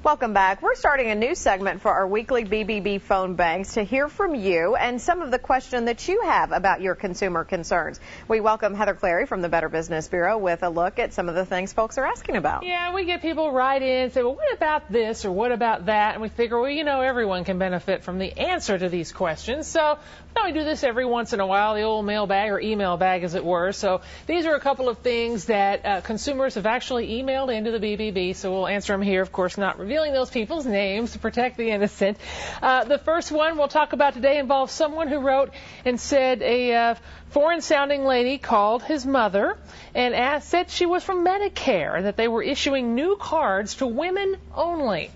Welcome back. We're starting a new segment for our weekly BBB phone banks to hear from you and some of the question that you have about your consumer concerns. We welcome Heather Clary from the Better Business Bureau with a look at some of the things folks are asking about. Yeah, we get people write in and say, well, what about this or what about that? And we figure, well, you know, everyone can benefit from the answer to these questions. So we do this every once in a while, the old mailbag or email bag, as it were. So these are a couple of things that consumers have actually emailed into the BBB. So we'll answer them here, of course, not revealing those people's names to protect the innocent. The first one we'll talk about today involves someone who wrote and said a foreign-sounding lady called his mother and said she was from Medicare and that they were issuing new cards to women only.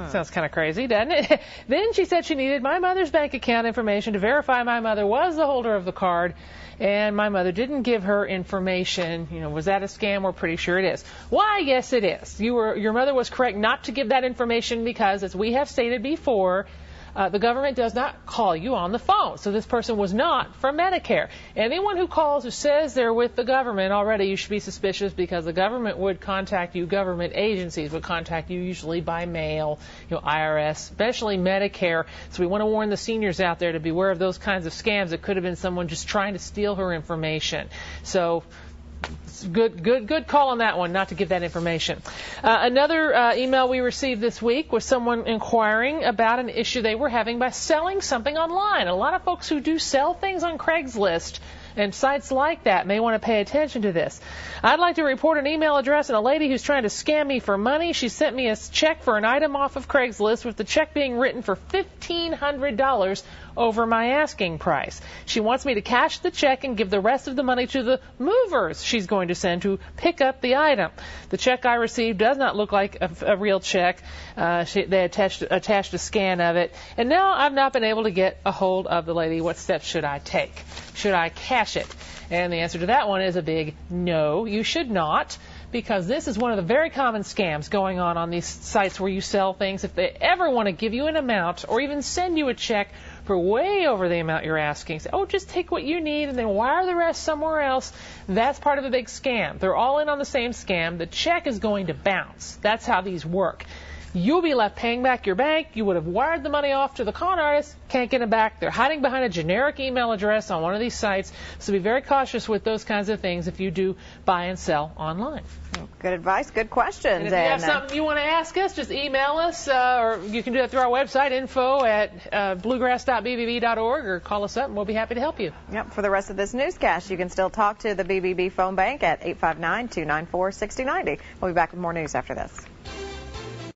Sounds kind of crazy, doesn't it? Then she said she needed my mother's bank account information to verify my mother was the holder of the card, and my mother didn't give her information. You know, was that a scam? We're pretty sure it is. Why? Yes, it is. Your mother was correct not to give that information because, as we have stated before, the government does not call you on the phone. So this person was not from Medicare. Anyone who calls who says they're with the government already, you should be suspicious because the government would contact you, government agencies would contact you usually by mail, IRS, especially Medicare. So we want to warn the seniors out there to beware of those kinds of scams. It could have been someone just trying to steal her information. So good call on that one, not to give that information. Another email we received this week was someone inquiring about an issue they were having by selling something online. A lot of folks who do sell things on Craigslist and sites like that may want to pay attention to this. I'd like to report an email address and a lady who's trying to scam me for money. She sent me a check for an item off of Craigslist with the check being written for $1,500 over my asking price. She wants me to cash the check and give the rest of the money to the movers she's going to send to pick up the item. The check I received does not look like a real check. They attached a scan of it. And now I've not been able to get a hold of the lady. What steps should I take? Should I cash it? And the answer to that one is a big no, you should not, because this is one of the very common scams going on these sites where you sell things. If they ever want to give you an amount or even send you a check for way over the amount you're asking, say, oh, just take what you need and then wire the rest somewhere else, that's part of a big scam. They're all in on the same scam. The check is going to bounce. That's how these work. You'll be left paying back your bank. You would have wired the money off to the con artist, can't get it back. They're hiding behind a generic email address on one of these sites. So be very cautious with those kinds of things if you do buy and sell online. Good advice, good questions. And if you have something you want to ask us, just email us, or you can do that through our website, info@bluegrass.bbb.org, or call us up and we'll be happy to help you. Yep. For the rest of this newscast, you can still talk to the BBB phone bank at 859-294-6090. We'll be back with more news after this.